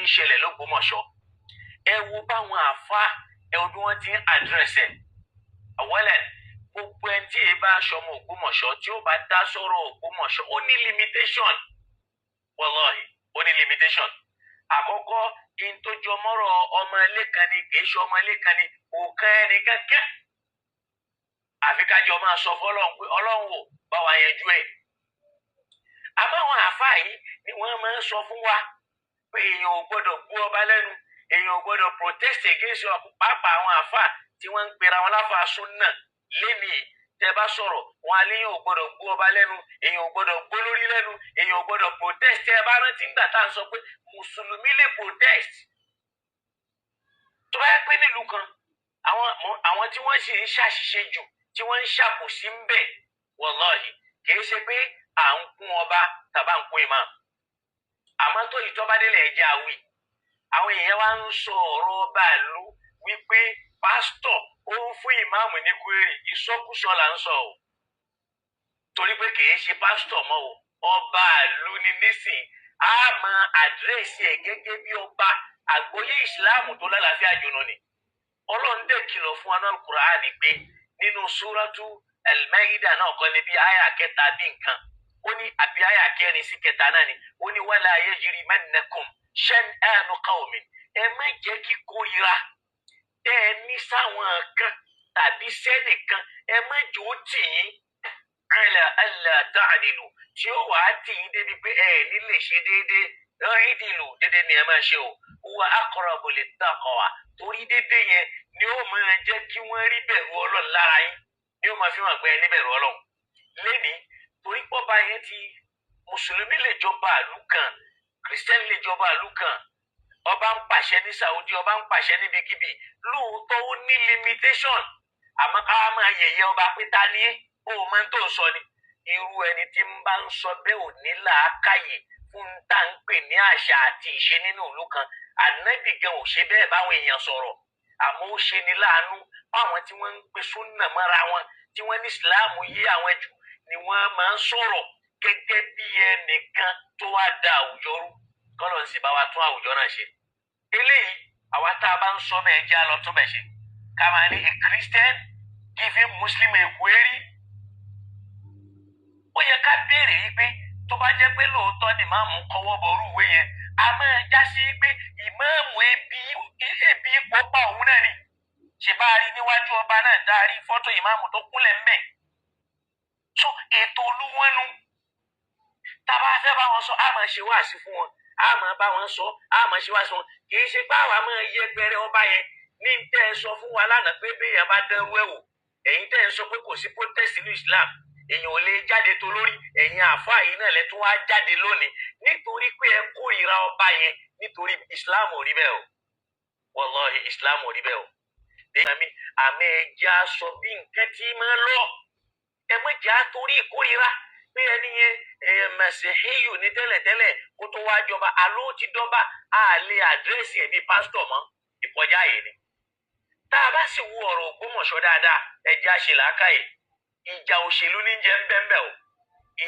ń ṣẹlẹ̀ l'Ógbómọ̀ṣọ́ ẹ wo báwọn àáfàá ẹ wo bí wọ́n ti ń àdírẹ́sẹ̀ àwọlẹ̀ gbogbo ẹni tí èyí bá aṣọmọ Ògbómọ̀ṣọ́ tí ó bá dá sọ̀rọ̀ Ògbómọ̀ṣọ́ ó ní limitation wallahi ó ní limitation àkọ́kọ́ in tó jọ mọ́rọ̀ ọmọ ilé kan ni kì í ṣe ọmọ ilé kan ni òkan ẹni kẹ́kẹ́ àfi kájọ máa sọ fọ́lọ́run pé Ọlọ́run wò bá wa yanjú ẹ̀ àbáwọn àáfàá yìí ni wọ́n máa ń sọ fún wa pé èèyàn ò gbọ́dọ̀ bú ọba lẹ́nu èèyàn ò gbọ́dọ̀ protest against pàápàá àwọn àáfàá tí wọ́n ń pera wọn láfa súnà lénìí tẹ́ bá sọ̀rọ̀ wọn aléyàn ò gbọ́dọ̀ bú ọba lẹ́nu èèyàn ò gbọ́dọ̀ bú lórí lẹ́nu èèyàn ò gbọ́dọ̀ protest tẹ́ bá rántí nígbà tá à ń sọ pé mùsùlùmí lè protest tó bá yẹ pé nílùú kan àwọn tí wọ́n sì ń ṣàṣìṣe jù tí wọ́n ń ṣàkóso ń bẹ̀ wallahi kìí ṣe pé à ń kún ọba tàbá ń kún ìmáàmù àmọ́ tó ìtọ́ba délẹ̀ ẹ̀jẹ̀ àwì àwọn èèyàn wá ń sọ ọ̀rọ̀ ọba ìlú wípé pásítọ̀ ó ń fún ìmáàmù ní kwérì ìsọkúsọ là ń sọ o torí pé kìí ṣe pásítọ̀ mọ́ o ọba ìlú ni nísìn á mọ àdírẹ́sì ẹ̀ gẹ́gẹ́ bí ọba àgbọ́yé ìsìláàmù tó lálàáfíà jùlọ ni Ọlọ́run dẹ̀ kìlọ̀ fún wa náà Kùránì pé nínú súrátù Al-Maida náà kọ́ ni bí àyà kẹta bí nǹkan ó ní àbí àyà kẹrin sí kẹta náà ni ó ní wala yajrimannakum shan'anu qawmin ẹ má jẹ́ kí kórìíra tẹ́ ẹ ní sáwọn kan tàbí sẹ́nìkan ẹ má jẹ́ ó tì yín ala alla ta'dilu tí ó wàá tì yín débi pé ẹ ní lè ṣe déédéé i'dilu déédéé ni ẹ máa ṣe o huwa aqrabu lit-taqwa torí déédéé yẹn ni ó máa jẹ́ kí wọ́n rí bẹ̀rù Ọlọ́run lára yín ni ó máa fi hàn pé ẹ ní bẹ̀rù Ọlọ́run lénìí torí pọ́ba yẹn ti mùsùlùmí lè jọba ìlú kan kìrìsìtẹ́nì lè jọba ìlú kan ọba ń pàṣẹ ní Saudi ọba ń pàṣẹ níbikíbi lóòótọ́ ó ní limitation àmọ́ ká máa yẹ̀yẹ́ ọba pé ta ni ó máa ń tó ń sọ ni irú ẹni tí ń bá ń sọ bẹ́ẹ̀ ò ní làákàyè fún tá ń pè ní àṣà àti ìṣe nínú ìlú kan ànábì gan ò ṣe bẹ́ẹ̀ báwọn èèyàn sọ̀rọ̀ àmọ́ ó ṣe ní láàánú fáwọn tí wọ́n ń pe súnà mọ́ra wọn tí wọ́n ní ìsìláàmù yé àwọn jù ni wọ́n máa ń sọ̀rọ̀ gẹ́gẹ́ bí ẹnìkan tó wá da àwùjọ rú kọ́lọ̀ ń sì bá wa tún àwùjọ náà ṣe. eléyìí àwa tá a bá ń sọ bẹ́ẹ̀ já lọ tún bẹ̀ ṣe ká máa ní a Christian giving Muslim a query. ó yẹ ká béèrè yìí pé tó bá jẹ́ pé lóòótọ́ ni ìmáàmù kọwọ́ bọ̀rú ìwé yẹn a máa já sí pé ìmáàmù ebi ipò pa òun náà ni ṣe bá a rí níwájú ọba náà dárí fọ́tò ìmáàmù tó kúnlẹ̀ ń bẹ̀. so ètò olúwọ́nú tábà fẹ́ bá wọn sọ a máa ṣe wáàsí fún wọn a máa bá wọn sọ a máa ṣe wáàsí wọn kì í ṣe pé àwa máa yẹpẹrẹ ọba yẹn ní tẹ́ ẹ sọ fún wa lánàá pé béèyàn bá dẹrú ẹ̀ wò ẹ̀yin tẹ́ ẹ sọ pé kò sí protest ní Islam èèyàn ò lè jáde tó lórí ẹ̀yin àáfàá yìí náà lẹ́tún wá jáde lónìí nítorí pé ẹ kórìíra ọba yẹn nítorí Islam ò rí bẹ́ẹ̀ o wallahi Islam ò rí bẹ́ẹ̀ o àmì ẹja sọ bí nǹkan tí máa lọ ẹ má jà torí ìkórìíra pé ẹni yẹn mẹsìhíyù ní tẹ́lẹ̀tẹ́lẹ̀ kó tó wá jọba àló ti dọ́ba a lè àdírẹ́sì ẹ̀ bí pásítọ̀ mọ́ ìkọjá yìí ni. tá a bá sì wo ọ̀rọ̀ Ògbómọ̀ṣọ́ dáadáa ẹja ṣe làákàyè ìjà òṣèlú ní jẹ́ ńbẹ́ńbẹ́ o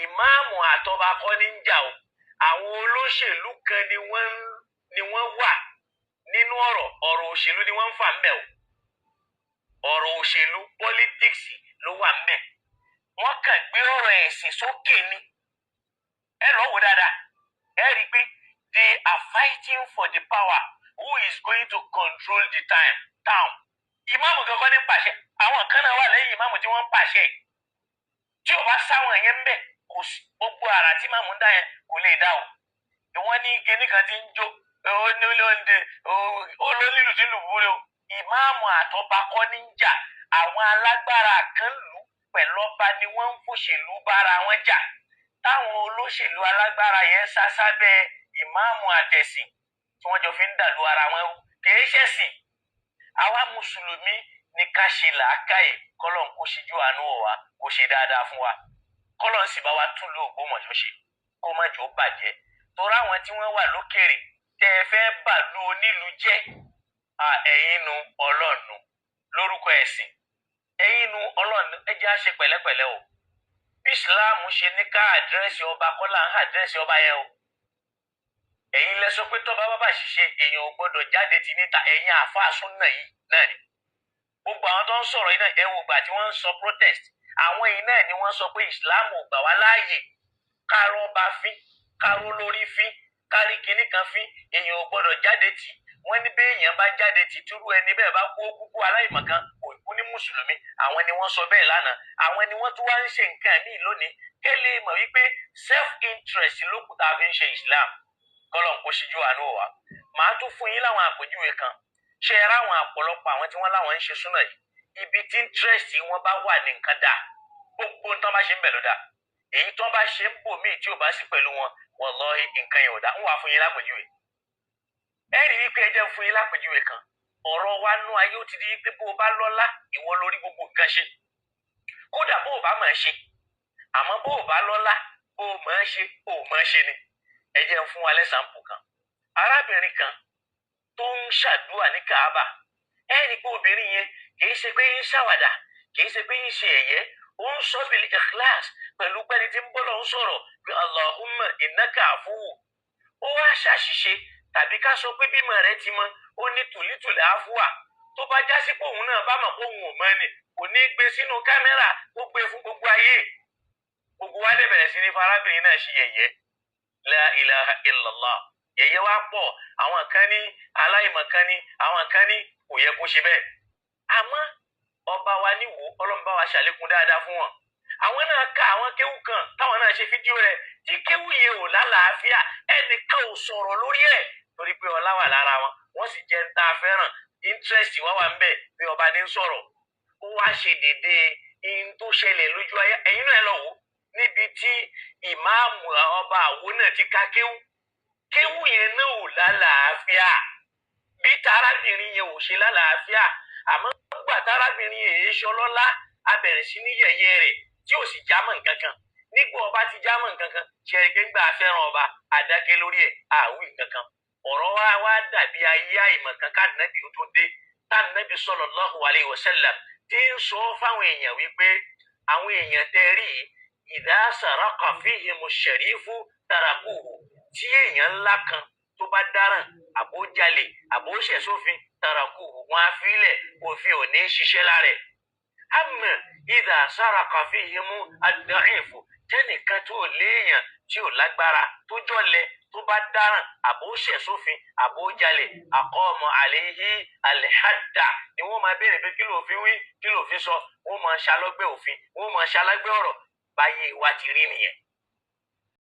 ìmáàmù àtọba kọ́ ní ń jà o àwọn olóṣèlú kan ni wọ́n wà nínú ọ̀rọ̀ òṣèlú ni wọ́n ń fà ńbẹ̀ o ọ̀rọ̀ òṣèlú politics ló wà ńbẹ̀ wọ́n kàn gbé ọ̀rọ̀ ẹ̀sìn sókè ni ẹ lọ wò dáadáa ẹ rí i pé they are fighting for the power who is going to control the town ìmáàmù kankan ní pàṣẹ àwọn kan náà wà lẹ́yìn ìmáàmù tí wọ́n ń pàṣẹ tí o bá sáwọn yẹn ń bẹ̀ kò sí gbogbo àrà tí ìmáàmù ń dá yẹn kò lè dá o wọ́n ní kíní kan ti ń jó olónílù tí lù wúlò ìmáàmù àtọba kọ́ ní ń jà àwọn alágbára kan lù pẹ̀lú ọba ni wọ́n ń fòṣèlú bára wọn jà táwọn olóṣèlú alágbára yẹn sá sábẹ́ ìmáàmù àtẹ̀sìn tí wọ́n jọ fi ń dàlú ara wọn kìí ṣẹ̀sìn àwa mùsùlùmí ní ká ṣe làákàyè kọ́lọ́n kó ṣíjú àánú wa kó ṣe dáadáa fún wa kọ́lọ́n sì bá wa tún lò Ògbómọ̀ṣọ́ ṣe kó má jò bàjẹ́ torí àwọn tí wọ́n wà lókèrè tẹ́ ẹ fẹ́ bàlú onílùú jẹ́ ẹ̀yin nu ọlọ́ọ̀nù lórúkọ ẹ̀sìn ẹ̀yin nu ọlọ́ọ̀nù ẹ jẹ́ á ṣe pẹ̀lẹ́pẹ̀lẹ́ o bí Islam ṣe ní ká àdírẹ́sì ọba kọ́lá ń àdírẹ́sì ọba yẹn o ẹ̀yin lẹ sọ pé tọ́ba bábà ṣiṣẹ́ èèyàn ò gbọ́dọ̀ jáde ti níta ẹ̀yin àáfàá súnà yìí náà ni gbogbo àwọn tó ń sọ̀rọ̀ yìí náà ẹ wò gbà tí wọ́n ń sọ protest àwọn yìí náà ni wọ́n sọ pé Islam ò gbà wá láàyè kárọ́ ọba fín kárọ́ lórí fín kárí kinní kan fín èèyàn ò gbọ́dọ̀ jáde tì wọ́n ní bẹ́ẹ̀ èèyàn bá jáde tì túrú ẹni bẹ́ẹ̀ bá kú kúkú aláìmọ̀kan kò kú ní mùsùlùmí àwọn ni wọ́n sọ bẹ́ẹ̀ lánàá àwọn ni wọ́n tún wá ń ṣe nǹkan míì lónìí kẹ́lẹ́ mọ̀ wípé self interest ló kù tá a fi ń ṣe Islam kọ́lọ̀ ń kó síjú àánú wa màá tún fún yín láwọn àpèjúwe kan ṣe é ráwọn àpọ̀lọpọ̀ àwọn tí wọ́n láwọn ń ṣe súnà yìí ibi tí interest wọn bá wà ní nǹkan dà gbogbo tán bá ṣe ń bẹ̀ ló dà èyí tán bá ṣe ń bò míì tí ò bá sí pẹ̀lú wọn wallahi nǹkan yẹn ò dá ń wà fún yín lápèjúwe ẹ rí wípé ẹ jẹ́ fún yín lápèjúwe kan ọ̀rọ̀ wa nú ayé ó ti di pé bó o bá lọ́lá ìwọ lórí gbogbo nǹkan ṣe kódà bó o bá máa ṣe àmọ́ bó o bá lọ́lá bó o máa ṣe bó o máa ṣe ni ẹ jẹ́ fún wa lẹ́sàmpù kan arábìnrin kan tó ń ṣàdúrà ní Kaaba ẹ rí pé obìnrin yẹn kìí ṣe pé ń ṣàwàdà kìí ṣe pé ń ṣe ẹ̀yẹ ó ń sọ bil ikhlas pẹ̀lú pẹ́ni tí ń bọ́ lọ ń sọ̀rọ̀ pé Allahumma innaka afuwu ó wá ṣàṣìṣe tàbí ká sọ pé bímọ rẹ ti mọ ó ní tùlítùlẹ̀ àfúwà tó bá já sí pé òun náà bá mọ̀ pé òun ò mọ̀ ni kò ní gbé sínú kámẹ́rà ó gbé fún gbogbo ayé gbogbo wa dẹ̀ bẹ̀rẹ̀ sí ní farábìnrin náà ṣe yẹ̀yẹ́ la ilaha illallah yẹ̀yẹ́ wá pọ̀ àwọn kan ní aláìmọ̀kan ní àwọn kan ní kò yẹ kó ṣe bẹ́ẹ̀ àmọ́ ọba wa níwò ọlọ́mọba wa ṣàlékún dáadáa fún wọn àwọn náà ka àwọn kéwù kan táwọn náà ṣe fídíò rẹ̀ tí kéwù yẹn ò lálàáfíà ẹnìkan ò sọ̀rọ̀ lórí ẹ̀ torí pé ọlá wà lára wọn wọ́n sì jẹ́ ń ta fẹ́ràn interest wá wà ń bẹ̀ bí ọba ní sọ̀rọ̀ ó wá ṣe déédéé in tó ṣẹlẹ̀ lójú ayé ẹ̀yin náà lọ wò níbi tí ìmáàmù ọba àwo náà ti ka kéwù yẹn náà ò lálàáfíà bí tarábìnrin yẹn ò ṣe lálàáfíà àmọ́ nígbà tarábìnrin yẹn èé ṣọlọ́lá abẹ̀rẹ̀ sí ní yẹ̀yẹ́ rẹ̀ tí ò sì jámọ́ nǹkan kan nígbà ọba ti jámọ́ nǹkan kan ṣẹ̀ríkẹ́ gbà fẹ́ràn ọba àdákẹ́ lórí ẹ̀ àwí nǹkan kan ọ̀rọ̀ wa wá dàbí ayé àìmọ̀kan káàdínàbì tó dé táàdínàbì sallallahu alaihi wasallam tí ń sọ fáwọn èèyàn wípé àwọn èèyàn tẹ́ rí idha saraqa fihimu sharifu tarakuhu tí èèyàn ńlá kan tó bá dáràn àbójalè àbóṣẹ̀sófin tarakuhu wọn á fílẹ̀ òfin ò ní ṣiṣẹ́ lára ẹ̀ àmọ́ idha saraqa fihimu ad-da'ifu tẹ́nìkan tó léèyàn tí ò lágbára tó jọ̀lẹ tó bá dáràn àbóṣẹ̀sófin àbójalè aqama alayhi al-hadda ni wọ́n máa béèrè pé kí ló fi wí kí ló fi sọ wọ́n máa ṣalọ́gbẹ́ òfin wọ́n máa ṣalágbẹ́ ọ̀rọ̀ báyé wa ti rí nìyẹn